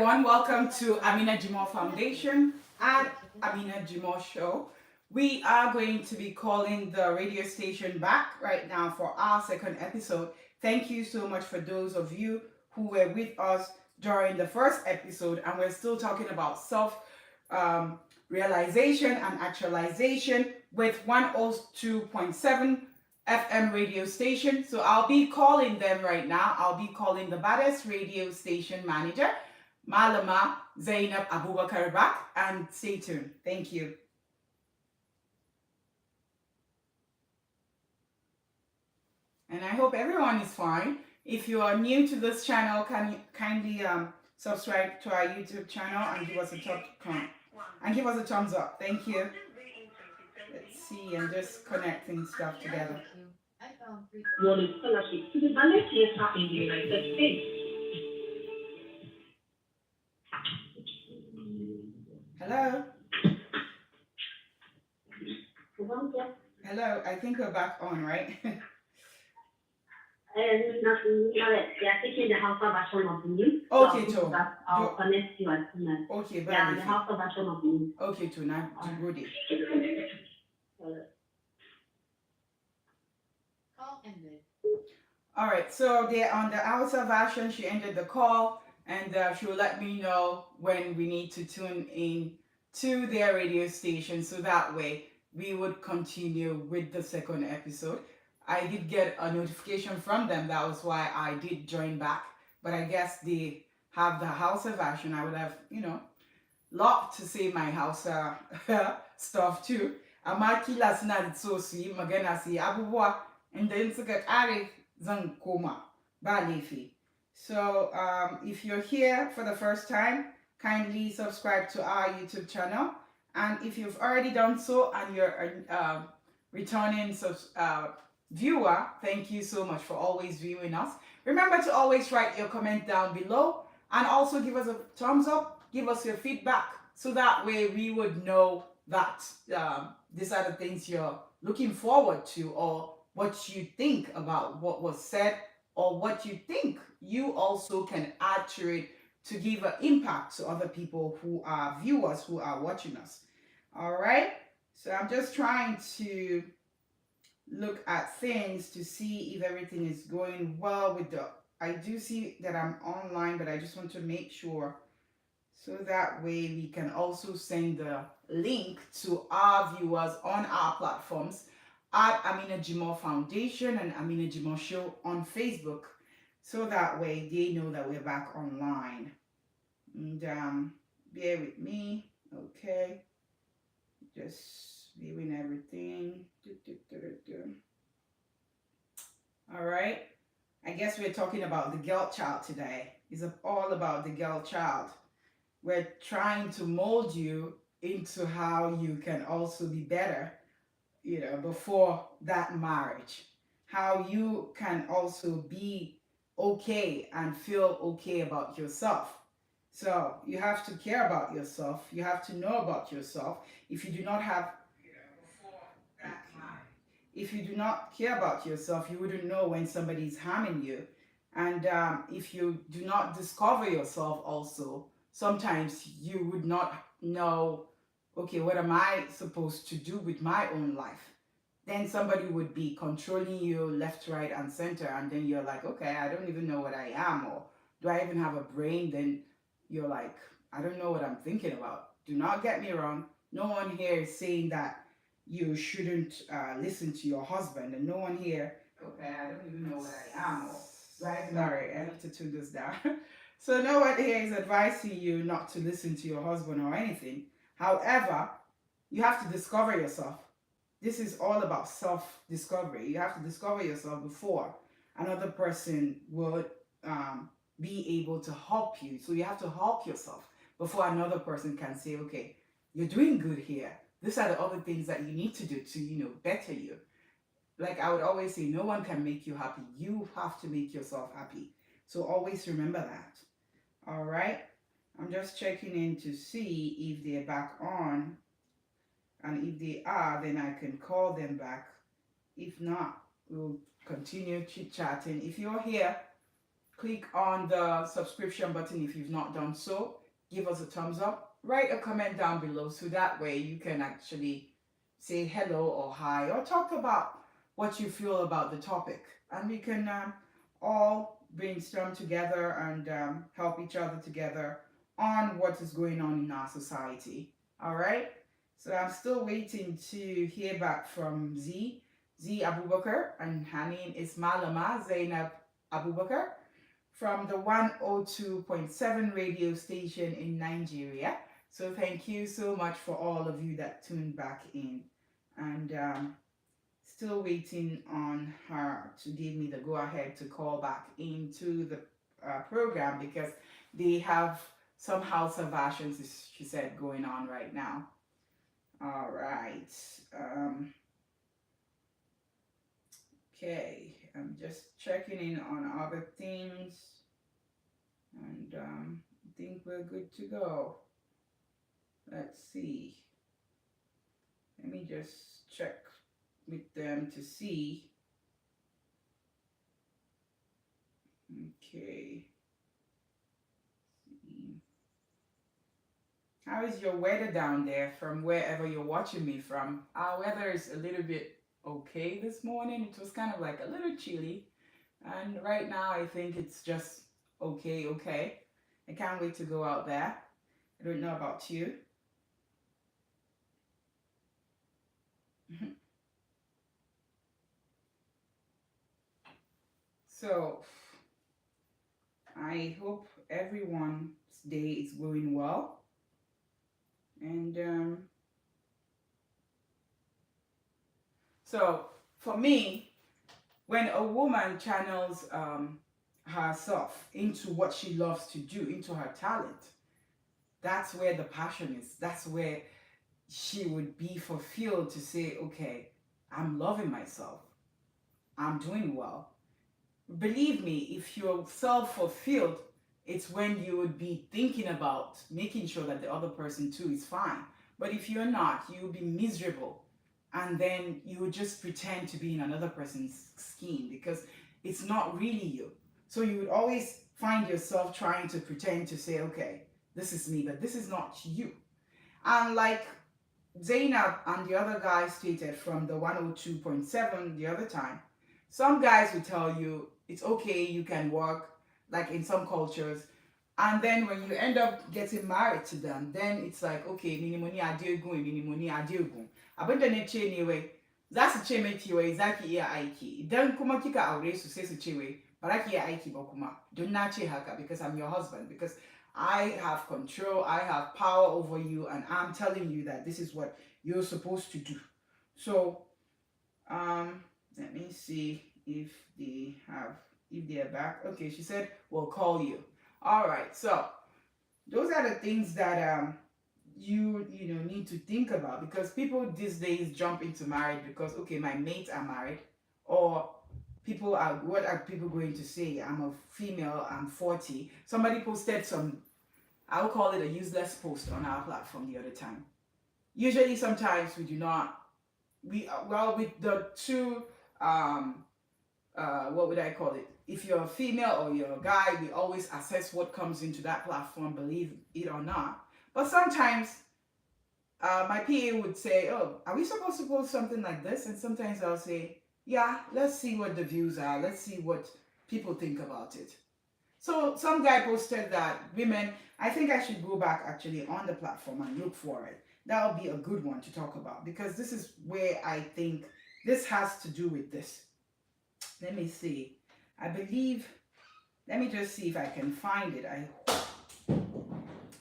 everyone, welcome to Amina Jimoh Foundation and Amina Jimoh Show. We are going to be calling the radio station back right now for our second episode. Thank you so much for those of you who were with us during the first episode, and we're still talking about self um, realization and actualization with 102.7 FM radio station. So I'll be calling them right now. I'll be calling the baddest radio station manager, Malama Zainab Abubakar back, and stay tuned. Thank you. And I hope everyone is fine. If you are new to this channel, can you kindly subscribe to our YouTube channel and give us a thumbs up. Thank you. Let's see, I'm just connecting stuff together. Wanted scholarship to the ballet theatre in the United States. Hello? Hello, I think we're back on, right? They're taking the Hausa version of the news. Okay, Joe. I'll connect you as soon as. Okay, bye. Yeah, the Hausa version of the news. Okay, Joe. Now, good day. Call ended. All right, so they're on the Hausa version. She ended the call, and she will let me know when we need to tune in to their radio station, so that way we would continue with the second episode. I did get a notification from them. That was why I did join back. But I guess they have the Hausa version. I would have, loved to say my Hausa stuff too. Amaki lasna so si magana si abubuwa and then suka kare zan koma ba laifi. So if you're here for the first time, kindly subscribe to our YouTube channel. And if you've already done so and you're a returning viewer, thank you so much for always viewing us. Remember to always write your comment down below and also give us a thumbs up, give us your feedback, so that way we would know that these are the things you're looking forward to, or what you think about what was said, or what you think you also can add to it to give an impact to other people who are viewers, who are watching us. All right, so I'm just trying to look at things to see if everything is going well with I do see that I'm online, but I just want to make sure, so that way we can also send the link to our viewers on our platforms at Amina Jimoh Foundation and Amina Jimoh Show on Facebook, so that way they know that we're back online. And bear with me, okay? Just viewing everything. All right. I guess we're talking about the girl child today. It's all about the girl child. We're trying to mold you into how you can also be better, before that marriage. How you can also be okay and feel okay about yourself. So you have to care about yourself. You have to know about yourself. If you do not have, if you do not care about yourself, you wouldn't know when somebody's harming you. And if you do not discover yourself also, sometimes you would not know, okay, what am I supposed to do with my own life? Then somebody would be controlling you left, right, and center. And then you're like, okay, I don't even know what I am. Or do I even have a brain? Then you're like, I don't know what I'm thinking about. Do not get me wrong. No one here is saying that you shouldn't listen to your husband. And no one here, okay, I don't even know what I am. Or, right? Sorry, I need to tune this down. So no one here is advising you not to listen to your husband or anything. However, you have to discover yourself. This is all about self-discovery. You have to discover yourself before another person would be able to help you. So you have to help yourself before another person can say, okay, you're doing good here. These are the other things that you need to do to, better you. Like I would always say, no one can make you happy. You have to make yourself happy. So always remember that. All right. I'm just checking in to see if they're back on. And if they are, then I can call them back. If not, we'll continue chit-chatting. If you're here, click on the subscription button if you've not done so. Give us a thumbs up. Write a comment down below so that way you can actually say hello or hi or talk about what you feel about the topic. And we can all brainstorm together and help each other together on what is going on in our society. All right? So I'm still waiting to hear back from Z Abubakar, and her name is Malama Zainab Abubakar from the 102.7 radio station in Nigeria. So thank you so much for all of you that tuned back in. And still waiting on her to give me the go ahead to call back into the program because they have some house versions, she said, going on right now. All right. Okay, I'm just checking in on other things, and I think we're good to go. Let's see. Let me just check with them to see. Okay. How is your weather down there from wherever you're watching me from? Our weather is a little bit okay this morning. It was kind of like a little chilly. And right now I think it's just okay. I can't wait to go out there. I don't know about you. So I hope everyone's day is going well. And so for me, when a woman channels herself into what she loves to do, into her talent, that's where the passion is. That's where she would be fulfilled to say, okay, I'm loving myself. I'm doing well. Believe me, if you're self-fulfilled, it's when you would be thinking about making sure that the other person too is fine. But if you're not, you'll be miserable. And then you would just pretend to be in another person's scheme because it's not really you. So you would always find yourself trying to pretend to say, okay, this is me, but this is not you. And like Zainab and the other guy stated from the 102.7 the other time, some guys will tell you it's okay, you can work, like in some cultures. And then when you end up getting married to them, then it's like, okay, minimoni adiogun, minimoni adiogun. Abin da na ce ne wai, za su ce maki wai za ki iya aiki. Idan kuma kika aure su sai su ce wai, ba za ki iya aiki ba kuma. Don na ce haka because I'm your husband. Because I have control, I have power over you, and I'm telling you that this is what you're supposed to do. So, let me see if they're back. Okay, she said we'll call you. All right, so those are the things that you need to think about, because people these days jump into marriage because, okay, my mates are married, or what are people going to say? I'm a female, I'm 40. Somebody posted some, I'll call it a useless post on our platform the other time. Usually sometimes we do not, with the two what would I call it? If you're a female or you're a guy, we always assess what comes into that platform, believe it or not. But sometimes my PA would say, oh, are we supposed to post something like this? And sometimes I'll say, yeah, let's see what the views are. Let's see what people think about it. So some guy posted that women, I think I should go back actually on the platform and look for it. That would be a good one to talk about, because this is where I think this has to do with this. Let me see. I believe, let me just see if I can find it.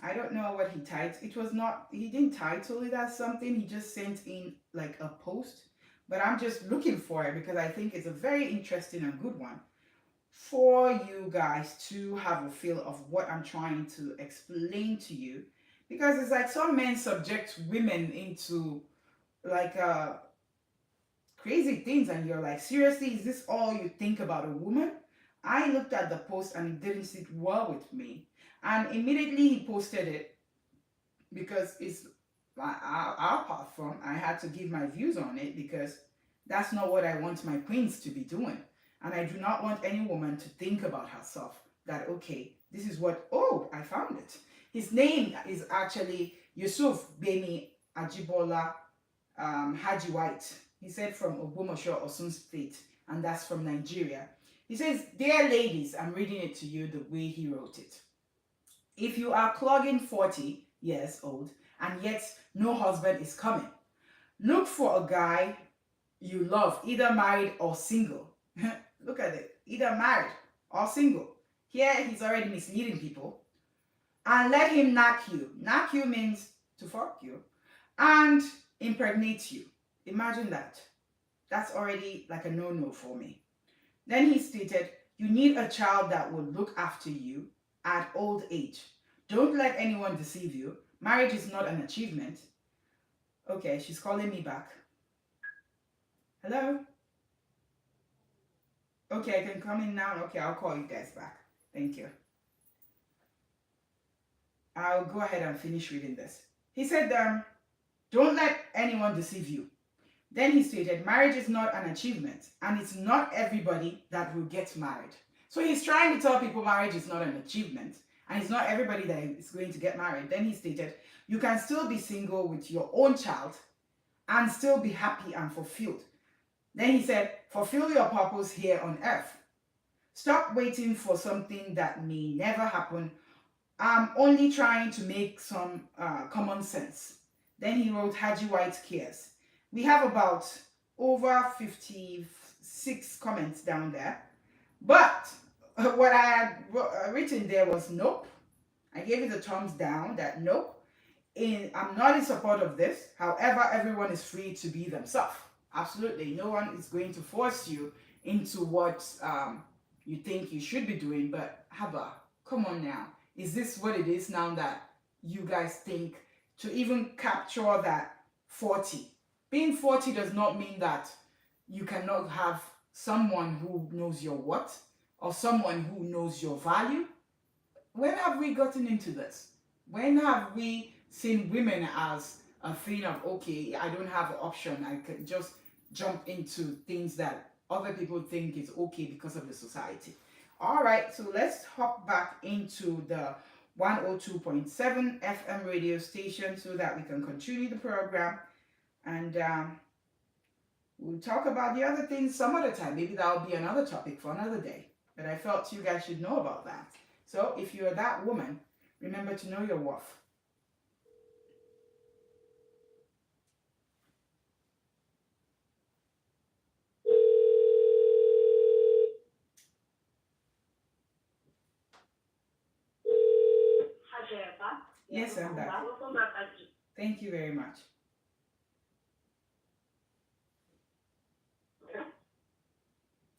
I don't know what he typed. It was not, he didn't title it as something. He just sent in like a post. But I'm just looking for it because I think it's a very interesting and good one for you guys to have a feel of what I'm trying to explain to you. Because it's like some men subject women into like crazy things, and you're like, seriously, is this all you think about a woman? I looked at the post and it didn't sit well with me, and immediately he posted it because it's our platform. I had to give my views on it because that's not what I want my queens to be doing, and I do not want any woman to think about herself that, okay, this is what, oh, I found it. His name is actually Yusuf Bemi Ajibola Haji White. He said from Ogbomoso, Osun State, and that's from Nigeria. He says, "Dear ladies," I'm reading it to you the way he wrote it. "If you are clogging 40 years old and yet no husband is coming, look for a guy you love, either married or single." Look at it, either married or single. Here he's already misleading people. "And let him knock you." Knock you means to fuck you. "And impregnate you." Imagine that. That's already like a no-no for me. Then he stated, "You need a child that will look after you at old age. Don't let anyone deceive you. Marriage is not an achievement." Okay, she's calling me back. Hello? Okay, I can come in now. Okay, I'll call you guys back. Thank you. I'll go ahead and finish reading this. He said, "Don't let anyone deceive you." Then he stated, "Marriage is not an achievement, and it's not everybody that will get married." So he's trying to tell people marriage is not an achievement, and it's not everybody that is going to get married. Then he stated, "You can still be single with your own child and still be happy and fulfilled." Then he said, "Fulfill your purpose here on earth. Stop waiting for something that may never happen. I'm only trying to make some common sense." Then he wrote, "Haji White cares." We have about over 56 comments down there. But what I had written there was nope. I gave it a thumbs down that nope. I'm not in support of this. However, everyone is free to be themselves. Absolutely. No one is going to force you into what you think you should be doing. But Haba, come on now. Is this what it is now that you guys think to even capture that 40? Being 40 does not mean that you cannot have someone who knows your what or someone who knows your value. When have we gotten into this? When have we seen women as a thing of, okay, I don't have an option, I can just jump into things that other people think is okay because of the society? All right, so let's hop back into the 102.7 FM radio station so that we can continue the program. And we'll talk about the other things some other time. Maybe that'll be another topic for another day. But I felt you guys should know about that. So if you're that woman, remember to know your worth. Yes, I'm back. Thank you very much.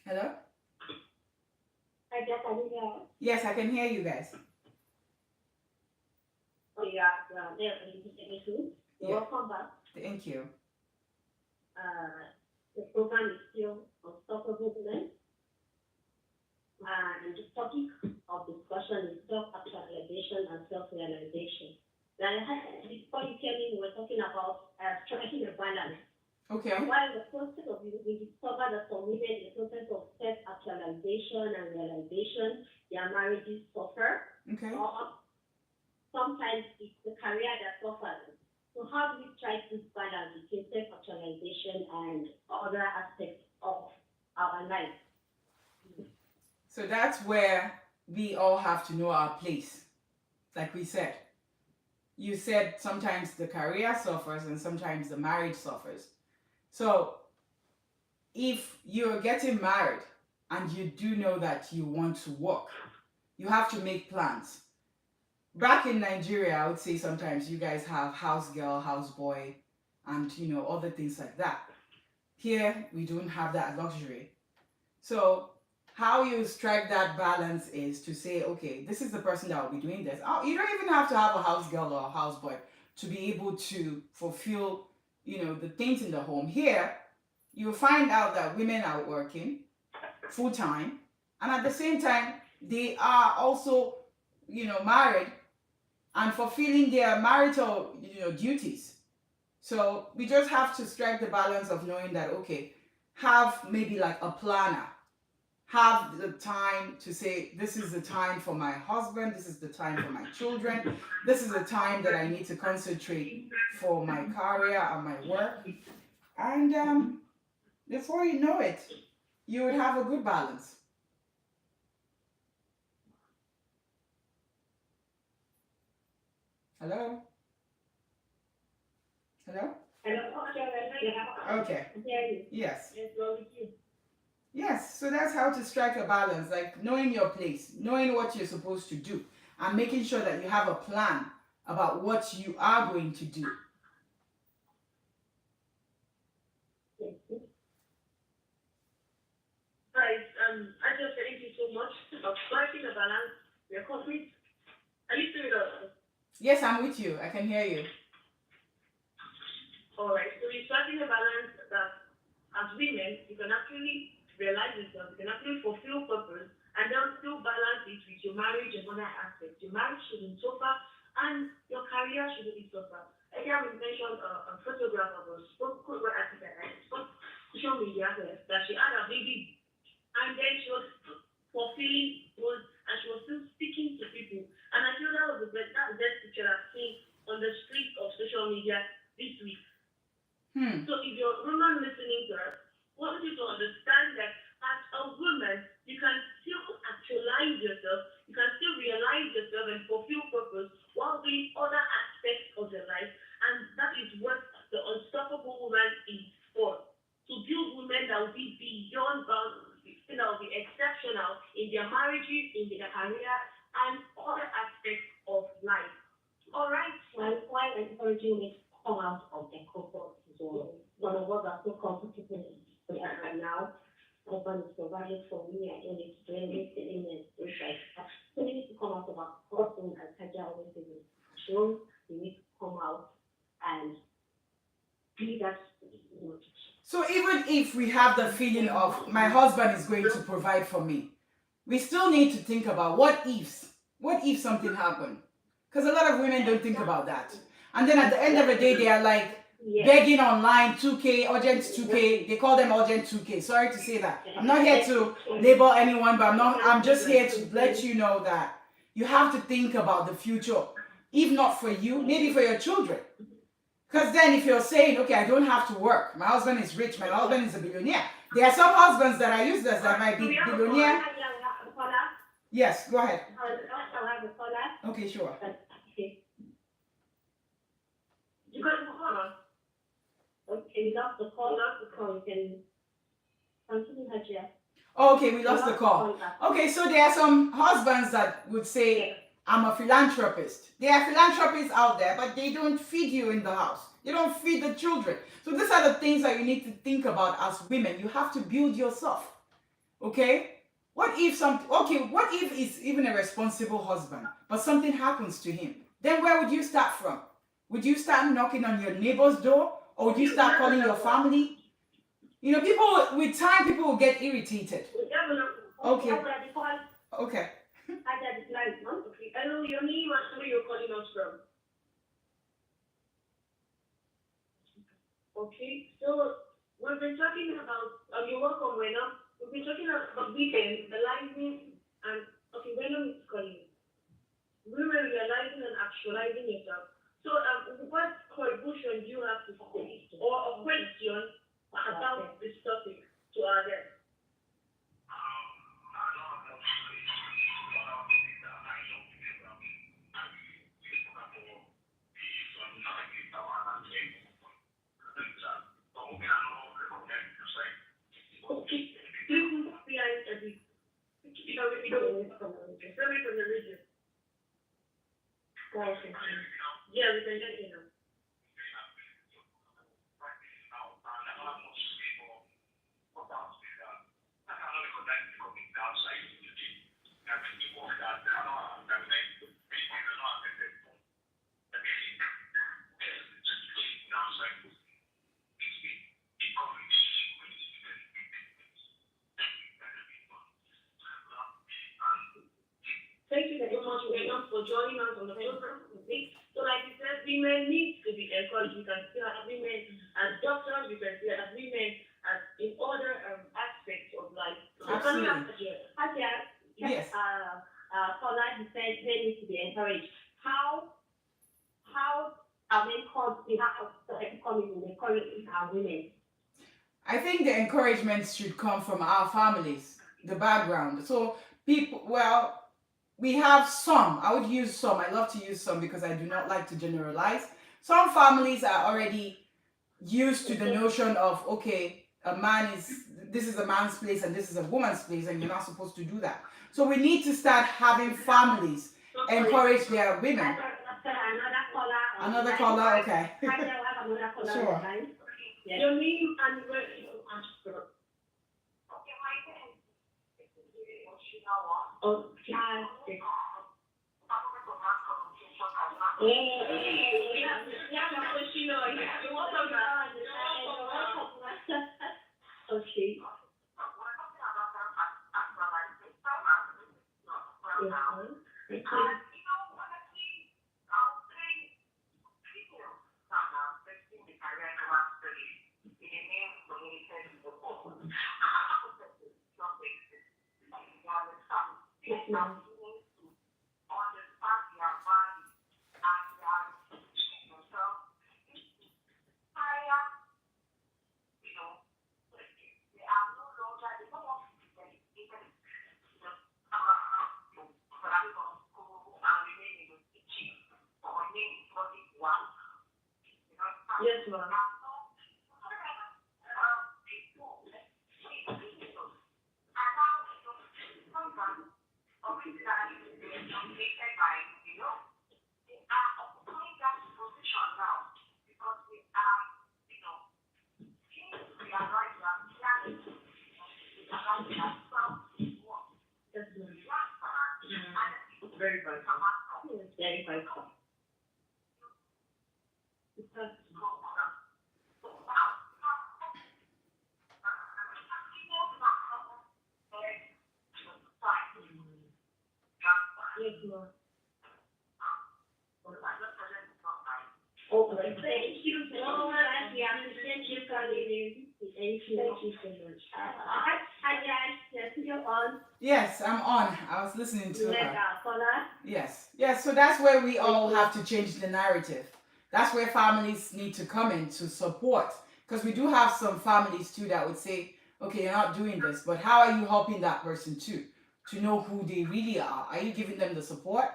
Hello? Yes, I can hear you guys. Welcome back. Thank you. The program is still Unstoppable Women. And the topic of discussion is self-actualization and self-realization. Now, before you came in, we were talking about striking a balance. Okay. While the process of we discovered that for women, the process of self-actualization and realization, their marriages suffer. Okay. Or sometimes it's the career that suffers. So how do we strike this balance between self-actualization and other aspects of our life? So that's where we all have to know our place. Like we said. You said sometimes the career suffers and sometimes the marriage suffers. So if you're getting married and you do know that you want to work, you have to make plans. Back in Nigeria, I would say sometimes you guys have house girl, house boy, and other things like that. Here, we don't have that luxury. So how you strike that balance is to say, okay, this is the person that will be doing this. Oh, you don't even have to have a house girl or a house boy to be able to fulfill, the things in the home. Here, you find out that women are working full time, and at the same time, they are also, married and fulfilling their marital, duties. So we just have to strike the balance of knowing that, okay, have maybe like a planner. have the time to say, this is the time for my husband, this is the time for my children, this is the time that I need to concentrate for my career and my work. And before you know it, you would have a good balance. Hello? Hello? Okay. Yes. Yes. So that's how to strike a balance, like knowing your place, knowing what you're supposed to do, and making sure that you have a plan about what you are going to do. Right. I just thank you so much for striking a balance. Your complete. Are you still with us? Yes, I'm with you. I can hear you. All right. So you're striking a balance that as women, you can actually realize yourself, you can actually fulfill purpose, and then still balance it with your marriage and other aspects. Your marriage shouldn't suffer, and your career shouldn't suffer. Again, we mentioned a photographer was spoke social media that she had a baby, and then she was fulfilling goals, and she was still speaking to people. And I feel that was the best picture I've seen on the streets of social media this week. So if you're a woman listening to us, I want you to understand that as a woman, you can still actualize yourself, you can still realize yourself and fulfill purpose while doing other aspects of your life. And that is what the unstoppable woman is for. To build women that will be beyond boundaries, that will be exceptional in their marriages, in their career, and other aspects of life. All right. While encouraging me to come out of their comfort zone, one of us are so comfortable right now. My husband is providing for me. I don't need to do anything and things like that. So we need to come out of our comfort zone, as Kaja always says. Show we need to come out and be that. So even if we have the feeling of my husband is going to provide for me, we still need to think about what ifs. What if something happened? Because a lot of women don't think about that. And then at the end of the day, they are like begging online 2K, urgent 2K. They call them urgent 2K. Sorry to say that. I'm not here to label anyone, but I'm just here to let you know that you have to think about the future. If not for you, maybe for your children. Because then if you're saying, okay, I don't have to work, my husband is rich, my husband is a billionaire. There are some husbands that are useless that might be billionaire. Yes, go ahead. Okay, sure. You got the caller. Okay, we lost the call. You can continue, Hajia. Okay, we lost the call. Okay, so there are some husbands that would say, I'm a philanthropist. There are philanthropists out there, but they don't feed you in the house. They don't feed the children. So these are the things that you need to think about as women. You have to build yourself. Okay? What if he's even a responsible husband, but something happens to him? Then where would you start from? Would you start knocking on your neighbor's door? Or would you start calling your family? You know, people will get irritated. Okay. Okay. Hello, your name and where you're calling us from. Okay, so we've been talking about, you're welcome, Wena. We've been talking about weekend, realizing, and, okay, Wena is calling. Women realizing and actualizing yourself. So, what contribution do you have to say, or a question about this topic to our guests? From the region. Yeah, we can get you now. Thank you very much, Wena, for joining us on the program today. So, like you said, women need to be encouraged. You can still have women as doctors, you can still have women as in other aspects of life. So Absolutely. Yes. Yes. For like you said, they need to be encouraged. How are they called? We have coming in encouraging our women. I think the encouragement should come from our families, the background. So people, well, we have some. I would use some. I love to use some because I do not like to generalize. Some families are already used to the notion of, okay, a man is, this is a man's place and this is a woman's place and you're not supposed to do that. So we need to start having families encourage their women. Another caller. Another caller, okay. Hi there, we have another caller Sure. on the line. Yes. Your name and where you answer. Oh, yeah. Okay. Yes, ma'am. Yes, ma'am. Very vital. Yes, very vital. Yes, ma'am. Okay, thank you so much. We appreciate you coming in. Thank you so much. Hi guys, yes, you're on. Yes, I'm on. I was listening to Let her. our caller. Yes. Yes, so that's where we all have to change the narrative. That's where families need to come in to support. Because we do have some families too that would say, okay, you're not doing this, but how are you helping that person too? To know who they really are. Are you giving them the support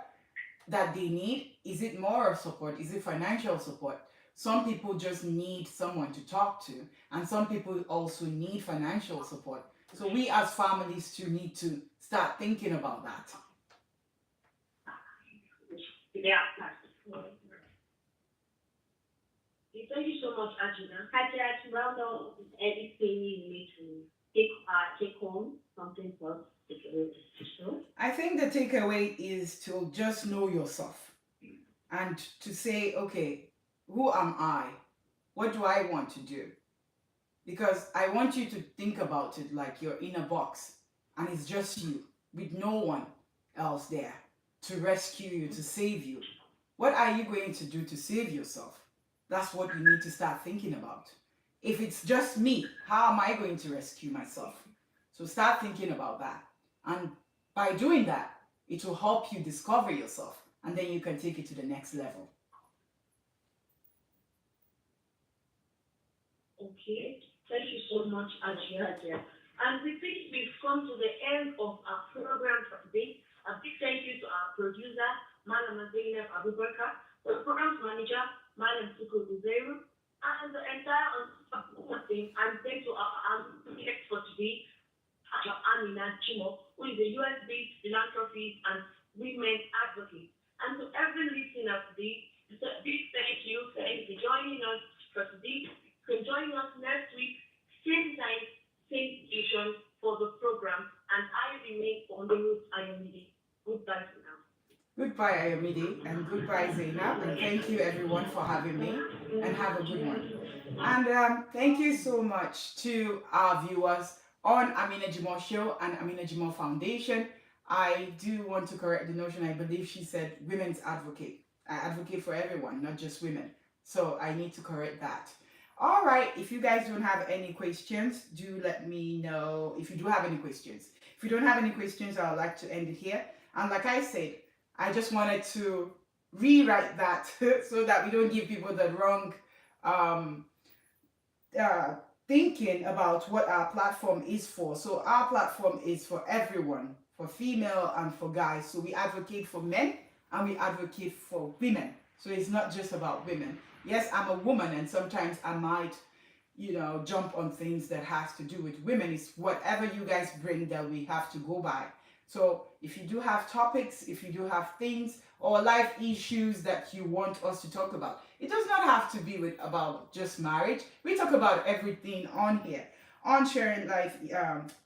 that they need? Is it moral support? Is it financial support? Some people just need someone to talk to, and some people also need financial support. So we as families too need to start thinking about that. Yeah. Thank you so much, Ajina. Hi guys, well done. Anything you need to take home, something for the show. I think the takeaway is to just know yourself and to say, okay, who am I? What do I want to do? Because I want you to think about it like you're in a box and it's just you with no one else there to rescue you, to save you. What are you going to do to save yourself? That's what you need to start thinking about. If it's just me, how am I going to rescue myself? So start thinking about that. And by doing that, it will help you discover yourself and then you can take it to the next level. Okay. Thank you so much, Ajia. And we think we've come to the end of our program for today. A big thank you to our producer, Malama Zainab Abubakar, the program manager, Malam Tuko Uzeru, and the entire team. And thanks to our guest for today, Amina Jimoh, who is a US-based philanthropist and women advocate. And to every listener today, a big thank you. Thanks for joining us for today. You can join us next week, same time, same station for the program. And I remain on the road, Ayomide. Goodbye for now. Goodbye, Ayomide, and goodbye, Zainab, and thank you everyone for having me, and have a good one. And thank you so much to our viewers on Amina Jimoh Show and Amina Jimoh Foundation. I do want to correct the notion. I believe she said women's advocate. I advocate for everyone, not just women. So I need to correct that. All right, if you guys don't have any questions, do let me know if you do have any questions. If you don't have any questions, I would like to end it here. And like I said, I just wanted to rewrite that so that we don't give people the wrong um, uh, thinking about what our platform is for. So our platform is for everyone, for female and for guys. So we advocate for men and we advocate for women. So it's not just about women. Yes, I'm a woman and sometimes I might, jump on things that has to do with women. It's whatever you guys bring that we have to go by. So if you do have topics, if you do have things or life issues that you want us to talk about, it does not have to be about just marriage. We talk about everything on here, on Sharing Life,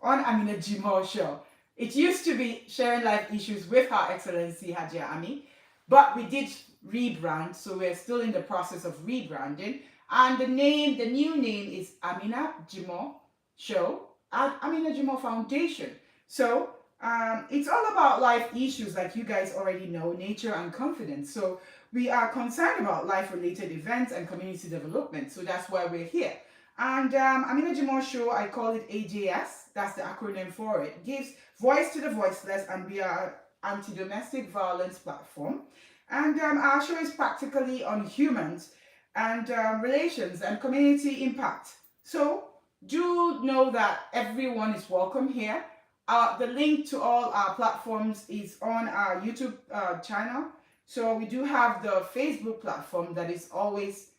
on Amina Jimoh Show. It used to be Sharing Life Issues with Her Excellency Hajia Ami, but we did rebrand, so we're still in the process of rebranding. And the new name is Amina Jimoh Show at Amina Jimoh Foundation. So it's all about life issues, like you guys already know, nature and confidence. So we are concerned about life-related events and community development. So that's why we're here. And Amina Jimoh Show, I call it AJS. That's the acronym for it. Gives voice to the voiceless, and we are an anti-domestic violence platform. And our show is practically on humans and relations and community impact. So do know that everyone is welcome here. The link to all our platforms is on our YouTube channel. So we do have the Facebook platform that is always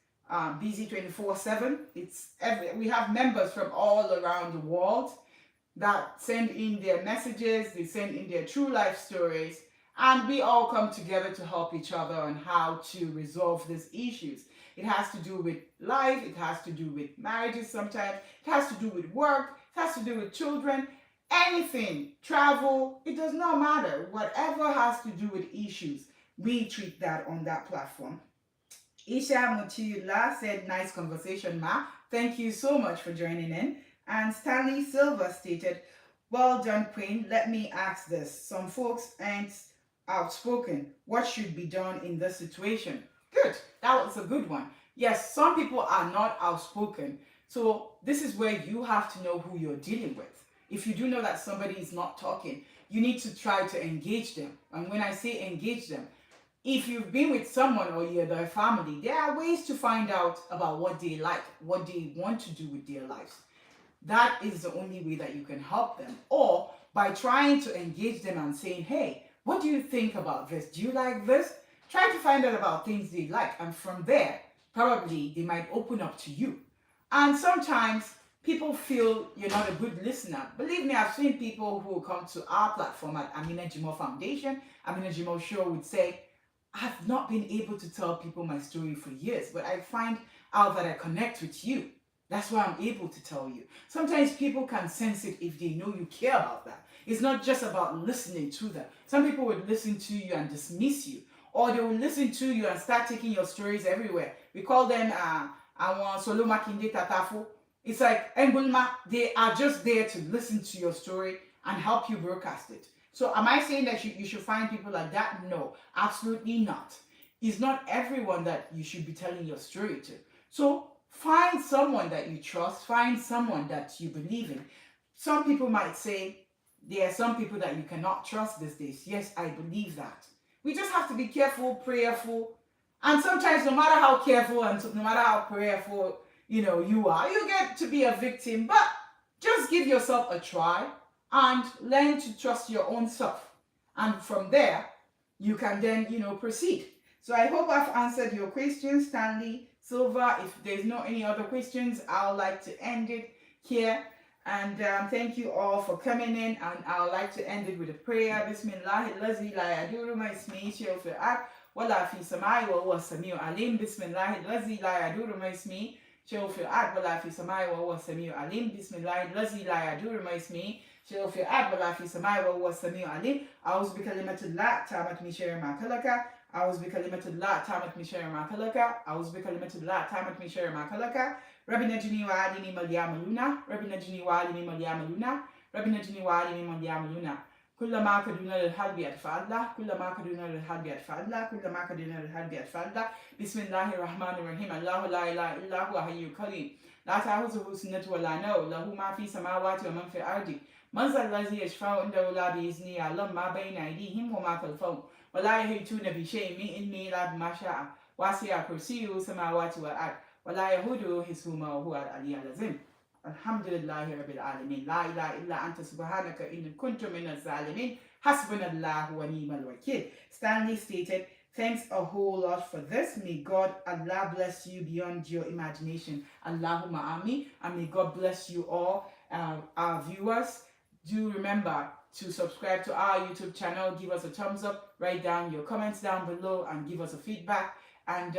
busy 24/7. We have members from all around the world that send in their messages, they send in their true life stories, and we all come together to help each other on how to resolve these issues. It has to do with life, it has to do with marriages sometimes, it has to do with work, it has to do with children, anything, travel, it does not matter. Whatever has to do with issues, we treat that on that platform. Isha Mutula said, nice conversation, Ma. Thank you so much for joining in. And Stanley Silva stated, well done, Queen. Let me ask this. Some folks ain't outspoken. What should be done in this situation? Good. That was a good one. Yes, some people are not outspoken. So this is where you have to know who you're dealing with. If you do know that somebody is not talking, you need to try to engage them. And when I say engage them, if you've been with someone or you're their family, there are ways to find out about what they like, what they want to do with their lives. That is the only way that you can help them. Or by trying to engage them and saying, hey, what do you think about this? Do you like this? Try to find out about things they like. And from there, probably they might open up to you. And sometimes people feel you're not a good listener. Believe me, I've seen people who come to our platform at Amina Jimoh Foundation, Amina Jimoh Show would say, I've not been able to tell people my story for years, but I find out that I connect with you. That's why I'm able to tell you. Sometimes people can sense it if they know you care about that. It's not just about listening to them. Some people would listen to you and dismiss you, or they will listen to you and start taking your stories everywhere. We call them solo makinde tatafo. It's like Engulma, they are just there to listen to your story and help you broadcast it. So am I saying that you should find people like that? No, absolutely not. It's not everyone that you should be telling your story to. So find someone that you trust, find someone that you believe in. Some people might say, there are some people that you cannot trust these days. Yes, I believe that. We just have to be careful, prayerful, and sometimes no matter how careful and no matter how prayerful, you are, you get to be a victim, but just give yourself a try and learn to trust your own self. And from there, you can then, proceed. So I hope I've answered your questions, Stanley Silva. If there's no any other questions, I would like to end it here. And thank you all for coming in. And I would like to end it with a prayer. Bismillahirrahmanirrahim. La yaduru ma ismihi shay'un fil ard wala fi samai wa huwa samiu alim. Bismillahirrahmanirrahim. La yaduru ma ismihi shay'un fil ard wala fi samai wa huwa samiu alim. Bismillahirrahmanirrahim. La yaduru ma ismihi شيء في الأرض ولا في السماء وهو السميع العليم. أعوذ بكلمة الله تامة من شر ما خلق. أعوذ بكلمة الله تامة من شر ما خلق. أعوذ بكلمة الله تامة من شر ما خلق. ربي نجني وعلمني ما يعملون. ربي نجني وعلمني ما يعملون. ربي نجني وعلمني ما يعملون. كلما كدونا للحرب يدفع الله كلما كدونا للحرب يدفع الله كلما كدونا للحرب يدفع الله بسم الله الرحمن الرحيم الله لا إله إلا هو حي الكريم لا تأخذه سنة ولا نوم له ما في السماوات ومن في الأرض من ذا الذي يشفع عنده إلا بإذنه يعلم ما بين أيديهم وما خلفهم ولا يحيطون بشيء من علمه إلا بما شاء وسع كرسيه السماوات والأرض ولا يهوده حفظهما وهو العلي العظيم الحمد لله رب العالمين لا إله إلا أنت سبحانك إن كنت من الظالمين حسبنا الله ونعم الوكيل. Stanley stated, thanks a whole lot for this. May God, Allah bless you beyond your imagination. Allahumma Ameen. And may God bless you all, our viewers. Do remember to subscribe to our YouTube channel. Give us a thumbs up. Write down your comments down below and give us a feedback. And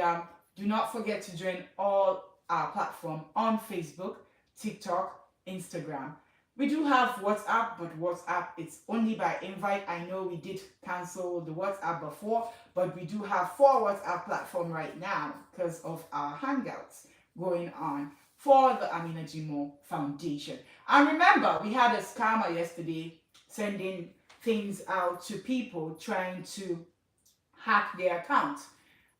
do not forget to join all our platform on Facebook, TikTok, Instagram. We do have WhatsApp, but WhatsApp, it's only by invite. I know we did cancel the WhatsApp before, but we do have 4 WhatsApp platform right now because of our hangouts going on for the Amina Jimoh Foundation. And remember, we had a scammer yesterday sending things out to people trying to hack their account.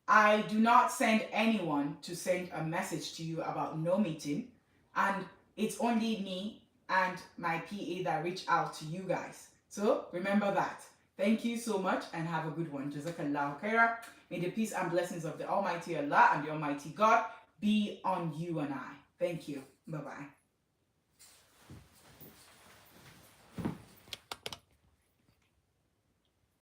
I do not send anyone to send a message to you about no meeting, and it's only me and my PA that reach out to you guys. So remember that. Thank you so much and have a good one. Jazakallahu khaira. May the peace and blessings of the Almighty Allah and the Almighty God be on you and I. Thank you. Bye-bye.